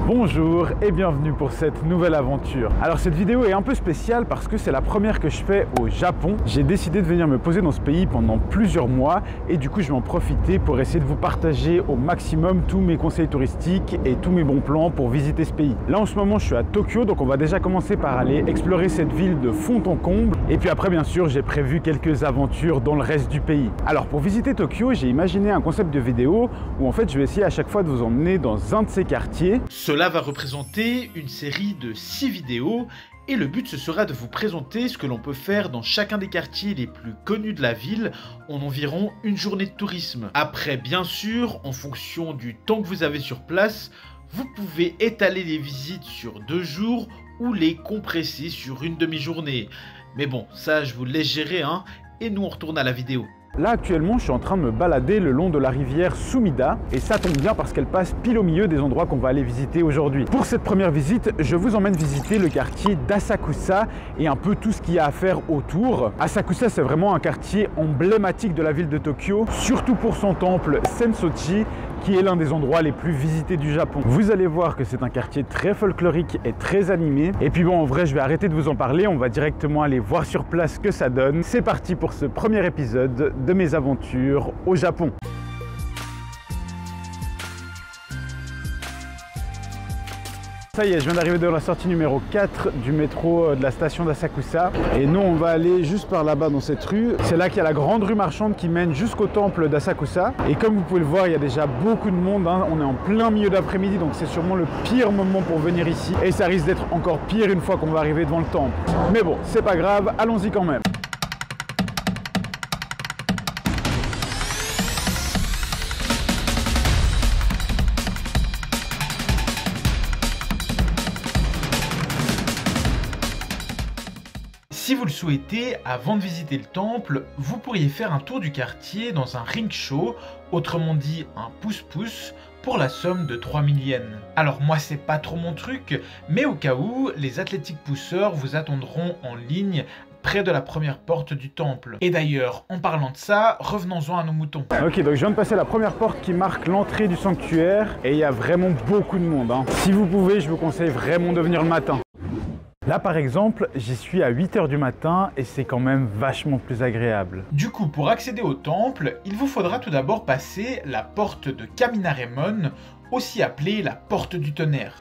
Bonjour et bienvenue pour cette nouvelle aventure. Alors cette vidéo est un peu spéciale parce que c'est la première que je fais au Japon. J'ai décidé de venir me poser dans ce pays pendant plusieurs mois et du coup je vais en profiter pour essayer de vous partager au maximum tous mes conseils touristiques et tous mes bons plans pour visiter ce pays. Là en ce moment je suis à Tokyo, donc on va déjà commencer par aller explorer cette ville de fond en comble et puis après bien sûr j'ai prévu quelques aventures dans le reste du pays. Alors pour visiter Tokyo, j'ai imaginé un concept de vidéo où en fait je vais essayer à chaque fois de vous emmener dans un de ces quartiers. Cela va représenter une série de 6 vidéos et le but ce sera de vous présenter ce que l'on peut faire dans chacun des quartiers les plus connus de la ville en environ une journée de tourisme. Après bien sûr, en fonction du temps que vous avez sur place, vous pouvez étaler les visites sur 2 jours ou les compresser sur une demi-journée. Mais bon, ça je vous laisse gérer hein, et nous on retourne à la vidéo. Là actuellement je suis en train de me balader le long de la rivière Sumida et ça tombe bien parce qu'elle passe pile au milieu des endroits qu'on va aller visiter aujourd'hui. Pour cette première visite, je vous emmène visiter le quartier d'Asakusa et un peu tout ce qu'il y a à faire autour. Asakusa c'est vraiment un quartier emblématique de la ville de Tokyo, surtout pour son temple Sensoji qui est l'un des endroits les plus visités du Japon. Vous allez voir que c'est un quartier très folklorique et très animé. Et puis bon, en vrai, je vais arrêter de vous en parler. On va directement aller voir sur place ce que ça donne. C'est parti pour ce premier épisode de mes aventures au Japon. Ça y est, je viens d'arriver dans la sortie numéro 4 du métro de la station d'Asakusa. Et nous, on va aller juste par là-bas dans cette rue. C'est là qu'il y a la grande rue marchande qui mène jusqu'au temple d'Asakusa. Et comme vous pouvez le voir, il y a déjà beaucoup de monde. Hein. On est en plein milieu d'après-midi, donc c'est sûrement le pire moment pour venir ici. Et ça risque d'être encore pire une fois qu'on va arriver devant le temple. Mais bon, c'est pas grave, allons-y quand même. Si vous le souhaitez, avant de visiter le temple, vous pourriez faire un tour du quartier dans un rickshaw, autrement dit un pouce-pouce, pour la somme de 3000 yens. Alors moi c'est pas trop mon truc, mais au cas où, les athlétiques pousseurs vous attendront en ligne près de la première porte du temple. Et d'ailleurs, en parlant de ça, revenons-en à nos moutons. Ok, donc je viens de passer la première porte qui marque l'entrée du sanctuaire et il y a vraiment beaucoup de monde. Hein. Si vous pouvez, je vous conseille vraiment de venir le matin. Là par exemple, j'y suis à 8 h du matin et c'est quand même vachement plus agréable. Du coup, pour accéder au temple, il vous faudra tout d'abord passer la porte de Kaminaremon, aussi appelée la porte du tonnerre.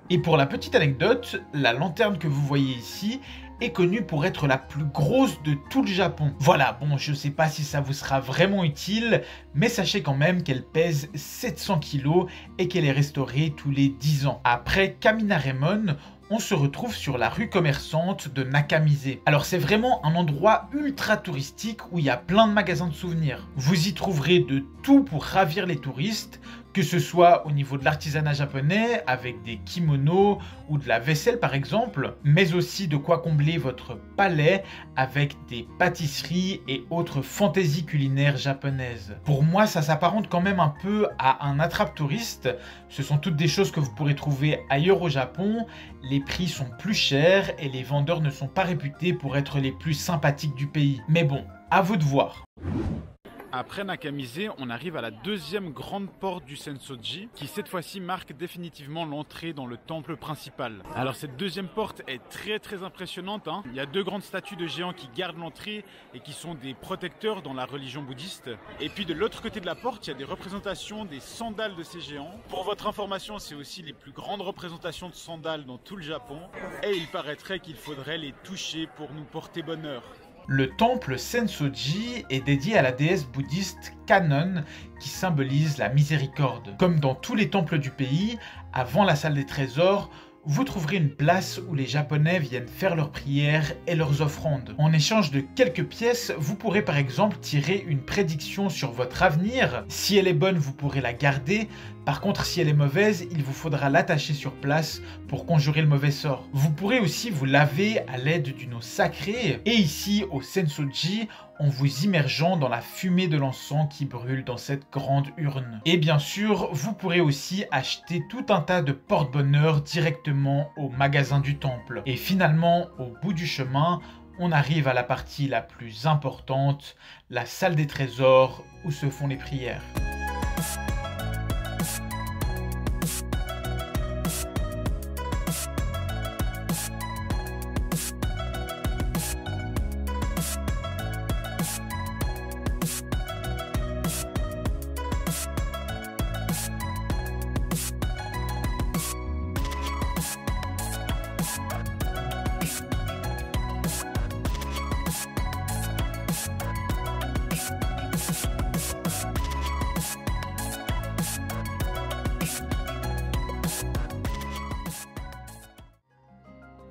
Et pour la petite anecdote, la lanterne que vous voyez ici est connue pour être la plus grosse de tout le Japon. Voilà, bon, je sais pas si ça vous sera vraiment utile, mais sachez quand même qu'elle pèse 700 kg et qu'elle est restaurée tous les 10 ans. Après Kaminaremon, on se retrouve sur la rue commerçante de Nakamise. Alors c'est vraiment un endroit ultra touristique où il y a plein de magasins de souvenirs. Vous y trouverez de tout pour ravir les touristes, que ce soit au niveau de l'artisanat japonais avec des kimonos ou de la vaisselle par exemple, mais aussi de quoi combler votre palais avec des pâtisseries et autres fantaisies culinaires japonaises. Pour moi ça s'apparente quand même un peu à un attrape-touriste. Ce sont toutes des choses que vous pourrez trouver ailleurs au Japon. Les prix sont plus chers et les vendeurs ne sont pas réputés pour être les plus sympathiques du pays. Mais bon, à vous de voir. Après Nakamise, on arrive à la deuxième grande porte du Sensoji qui cette fois-ci marque définitivement l'entrée dans le temple principal. Alors cette deuxième porte est très impressionnante. Hein. Il y a 2 grandes statues de géants qui gardent l'entrée et qui sont des protecteurs dans la religion bouddhiste. Et puis de l'autre côté de la porte, il y a des représentations des sandales de ces géants. Pour votre information, c'est aussi les plus grandes représentations de sandales dans tout le Japon. Et il paraîtrait qu'il faudrait les toucher pour nous porter bonheur. Le temple Sensoji est dédié à la déesse bouddhiste Kannon qui symbolise la miséricorde. Comme dans tous les temples du pays, avant la salle des trésors, vous trouverez une place où les Japonais viennent faire leurs prières et leurs offrandes. En échange de quelques pièces, vous pourrez par exemple tirer une prédiction sur votre avenir. Si elle est bonne, vous pourrez la garder. Par contre, si elle est mauvaise, il vous faudra l'attacher sur place pour conjurer le mauvais sort. Vous pourrez aussi vous laver à l'aide d'une eau sacrée. Et ici, au Sensoji, en vous immergeant dans la fumée de l'encens qui brûle dans cette grande urne. Et bien sûr, vous pourrez aussi acheter tout un tas de porte-bonheur directement au magasin du temple. Et finalement, au bout du chemin, on arrive à la partie la plus importante, la salle des trésors où se font les prières.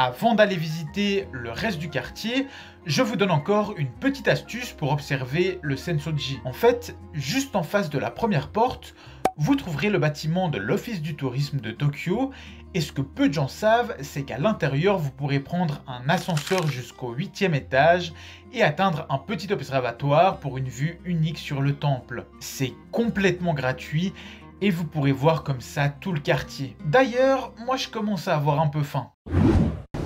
Avant d'aller visiter le reste du quartier, je vous donne encore une petite astuce pour observer le Sensoji. En fait, juste en face de la première porte, vous trouverez le bâtiment de l'Office du tourisme de Tokyo, et ce que peu de gens savent, c'est qu'à l'intérieur, vous pourrez prendre un ascenseur jusqu'au 8e étage et atteindre un petit observatoire pour une vue unique sur le temple. C'est complètement gratuit et vous pourrez voir comme ça tout le quartier. D'ailleurs, moi je commence à avoir un peu faim.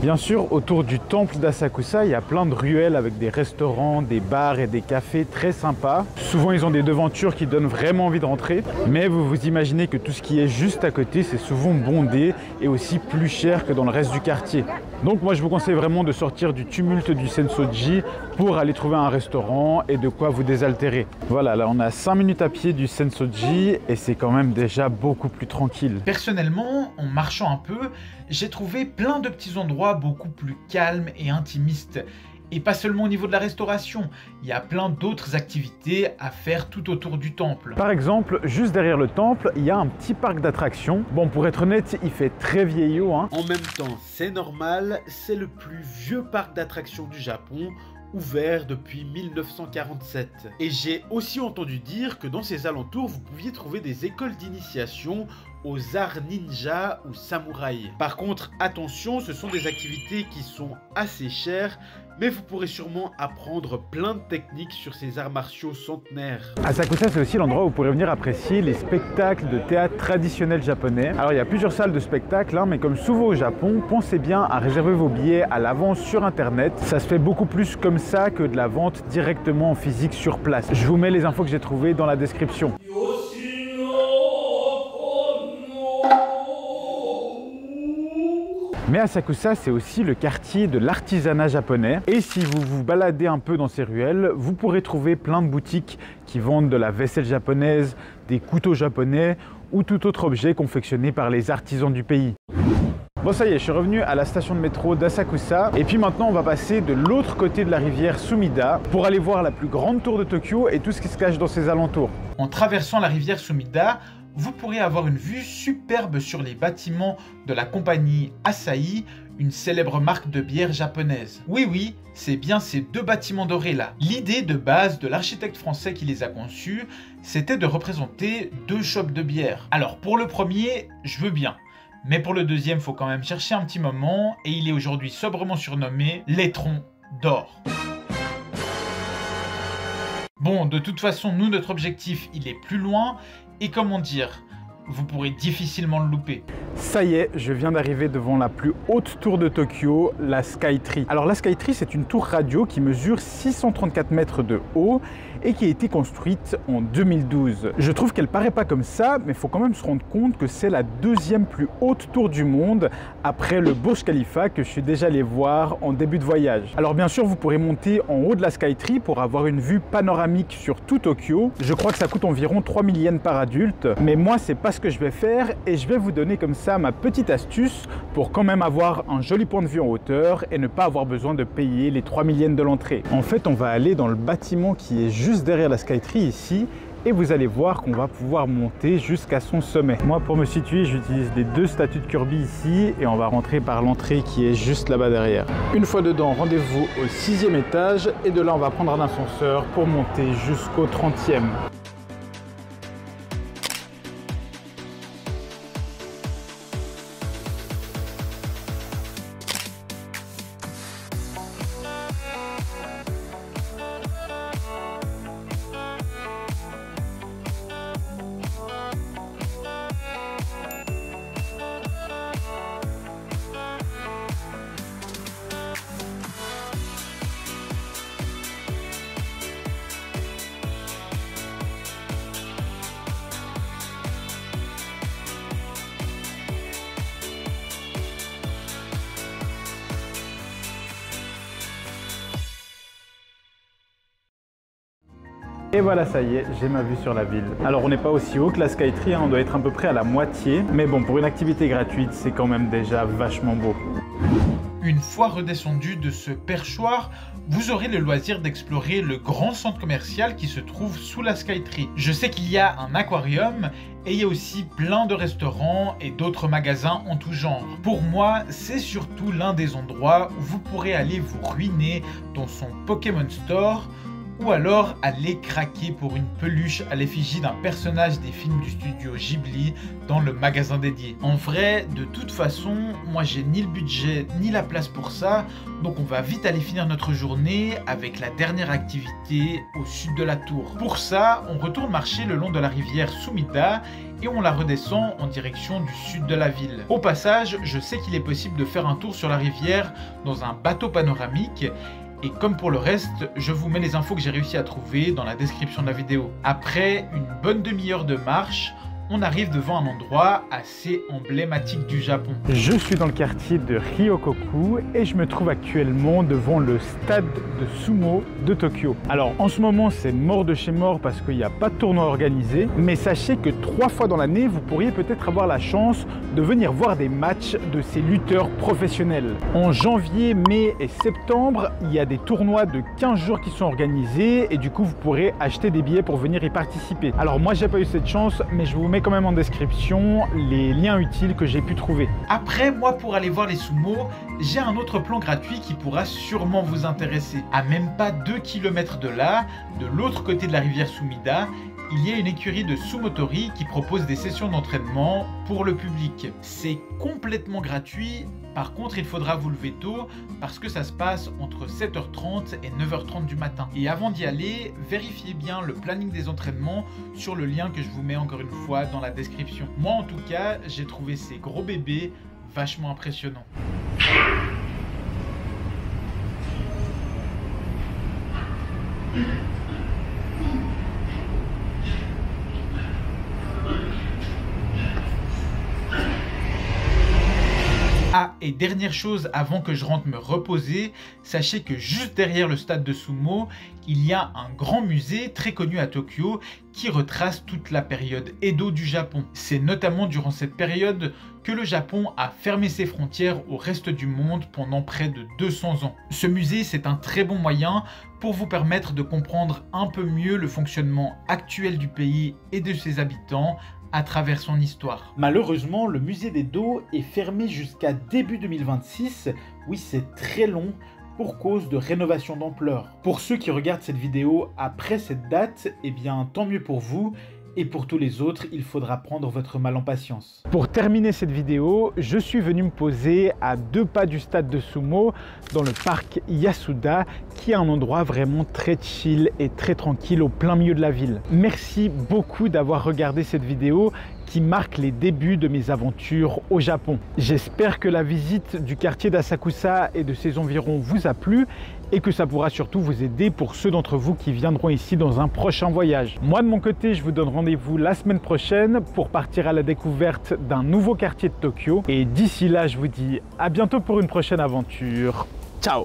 Bien sûr, autour du temple d'Asakusa, il y a plein de ruelles avec des restaurants, des bars et des cafés très sympas. Souvent, ils ont des devantures qui donnent vraiment envie de rentrer. Mais vous vous imaginez que tout ce qui est juste à côté, c'est souvent bondé et aussi plus cher que dans le reste du quartier. Donc moi, je vous conseille vraiment de sortir du tumulte du Sensoji pour aller trouver un restaurant et de quoi vous désaltérer. Voilà, là on a 5 minutes à pied du Sensoji et c'est quand même déjà beaucoup plus tranquille. Personnellement, en marchant un peu, j'ai trouvé plein de petits endroits beaucoup plus calmes et intimistes. Et pas seulement au niveau de la restauration, il y a plein d'autres activités à faire tout autour du temple. Par exemple, juste derrière le temple, il y a un petit parc d'attractions. Bon, pour être honnête, il fait très vieillot, hein. En même temps, c'est normal, c'est le plus vieux parc d'attractions du Japon, ouvert depuis 1947. Et j'ai aussi entendu dire que dans ses alentours, vous pouviez trouver des écoles d'initiation aux arts ninja ou samouraï. Par contre, attention, ce sont des activités qui sont assez chères, mais vous pourrez sûrement apprendre plein de techniques sur ces arts martiaux centenaires. Asakusa, c'est aussi l'endroit où vous pourrez venir apprécier les spectacles de théâtre traditionnels japonais. Alors, il y a plusieurs salles de spectacle, hein, mais comme souvent au Japon, pensez bien à réserver vos billets à l'avance sur Internet. Ça se fait beaucoup plus comme ça que de la vente directement en physique sur place. Je vous mets les infos que j'ai trouvées dans la description. Mais Asakusa, c'est aussi le quartier de l'artisanat japonais. Et si vous vous baladez un peu dans ces ruelles, vous pourrez trouver plein de boutiques qui vendent de la vaisselle japonaise, des couteaux japonais ou tout autre objet confectionné par les artisans du pays. Bon, ça y est, je suis revenu à la station de métro d'Asakusa. Et puis maintenant, on va passer de l'autre côté de la rivière Sumida pour aller voir la plus grande tour de Tokyo et tout ce qui se cache dans ses alentours. En traversant la rivière Sumida, vous pourrez avoir une vue superbe sur les bâtiments de la compagnie Asahi, une célèbre marque de bière japonaise. Oui, c'est bien ces deux bâtiments dorés là. L'idée de base de l'architecte français qui les a conçus, c'était de représenter deux shops de bière. Alors pour le premier, je veux bien. Mais pour le deuxième, faut quand même chercher un petit moment, et il est aujourd'hui sobrement surnommé l'étron d'or. Bon, de toute façon, nous, notre objectif, il est plus loin, et comment dire, vous pourrez difficilement le louper. Ça y est, je viens d'arriver devant la plus haute tour de Tokyo, la Skytree. Alors la Skytree, c'est une tour radio qui mesure 634 mètres de haut et qui a été construite en 2012. Je trouve qu'elle paraît pas comme ça, mais il faut quand même se rendre compte que c'est la deuxième plus haute tour du monde après le Burj Khalifa que je suis déjà allé voir en début de voyage. Alors bien sûr, vous pourrez monter en haut de la Skytree pour avoir une vue panoramique sur tout Tokyo. Je crois que ça coûte environ 3000 yens par adulte, mais moi c'est pas ce que je vais faire et je vais vous donner comme ça ma petite astuce pour quand même avoir un joli point de vue en hauteur et ne pas avoir besoin de payer les 3000 yens de l'entrée. En fait, on va aller dans le bâtiment qui est juste derrière la Skytree ici et vous allez voir qu'on va pouvoir monter jusqu'à son sommet. Moi, pour me situer, j'utilise les deux statues de Kirby ici et on va rentrer par l'entrée qui est juste là-bas derrière. Une fois dedans, rendez-vous au 6e étage et de là, on va prendre un ascenseur pour monter jusqu'au 30e. Et voilà, ça y est, j'ai ma vue sur la ville. Alors on n'est pas aussi haut que la Skytree, hein, on doit être à peu près à la moitié. Mais bon, pour une activité gratuite, c'est quand même déjà vachement beau. Une fois redescendu de ce perchoir, vous aurez le loisir d'explorer le grand centre commercial qui se trouve sous la Skytree. Je sais qu'il y a un aquarium et il y a aussi plein de restaurants et d'autres magasins en tout genre. Pour moi, c'est surtout l'un des endroits où vous pourrez aller vous ruiner dans son Pokémon Store ou alors aller craquer pour une peluche à l'effigie d'un personnage des films du studio Ghibli dans le magasin dédié. En vrai, de toute façon, moi j'ai ni le budget ni la place pour ça, donc on va vite aller finir notre journée avec la dernière activité au sud de la tour. Pour ça, on retourne marcher le long de la rivière Sumida et on la redescend en direction du sud de la ville. Au passage, je sais qu'il est possible de faire un tour sur la rivière dans un bateau panoramique. Et comme pour le reste, je vous mets les infos que j'ai réussi à trouver dans la description de la vidéo. Après une bonne demi-heure de marche, on arrive devant un endroit assez emblématique du Japon. Je suis dans le quartier de Ryokoku et je me trouve actuellement devant le stade de sumo de Tokyo. Alors en ce moment c'est mort de chez mort parce qu'il n'y a pas de tournoi organisé, mais sachez que 3 fois dans l'année vous pourriez peut-être avoir la chance de venir voir des matchs de ces lutteurs professionnels. En janvier, mai et septembre, il y a des tournois de 15 jours qui sont organisés et du coup vous pourrez acheter des billets pour venir y participer. Alors moi j'ai pas eu cette chance, mais je vous mets quand même en description les liens utiles que j'ai pu trouver. Après, moi pour aller voir les sumo, j'ai un autre plan gratuit qui pourra sûrement vous intéresser. À même pas 2 km de là, de l'autre côté de la rivière Sumida, il y a une écurie de Sumotori qui propose des sessions d'entraînement pour le public. C'est complètement gratuit, par contre il faudra vous lever tôt parce que ça se passe entre 7h30 et 9h30 du matin. Et avant d'y aller, vérifiez bien le planning des entraînements sur le lien que je vous mets encore une fois dans la description. Moi en tout cas, j'ai trouvé ces gros bébés vachement impressionnants. Ah, et dernière chose avant que je rentre me reposer, sachez que juste derrière le stade de sumo, il y a un grand musée très connu à Tokyo qui retrace toute la période Edo du Japon. C'est notamment durant cette période que le Japon a fermé ses frontières au reste du monde pendant près de 200 ans. Ce musée, c'est un très bon moyen pour vous permettre de comprendre un peu mieux le fonctionnement actuel du pays et de ses habitants à travers son histoire. Malheureusement, le musée d'Edo est fermé jusqu'à début 2026. Oui, c'est très long pour cause de rénovation d'ampleur. Pour ceux qui regardent cette vidéo après cette date, eh bien tant mieux pour vous. Et pour tous les autres, il faudra prendre votre mal en patience. Pour terminer cette vidéo, je suis venu me poser à 2 pas du stade de sumo dans le parc Yasuda, qui est un endroit vraiment très chill et très tranquille au plein milieu de la ville. Merci beaucoup d'avoir regardé cette vidéo qui marque les débuts de mes aventures au Japon. J'espère que la visite du quartier d'Asakusa et de ses environs vous a plu et que ça pourra surtout vous aider pour ceux d'entre vous qui viendront ici dans un prochain voyage. Moi de mon côté, je vous donne rendez-vous la semaine prochaine pour partir à la découverte d'un nouveau quartier de Tokyo. Et d'ici là, je vous dis à bientôt pour une prochaine aventure. Ciao!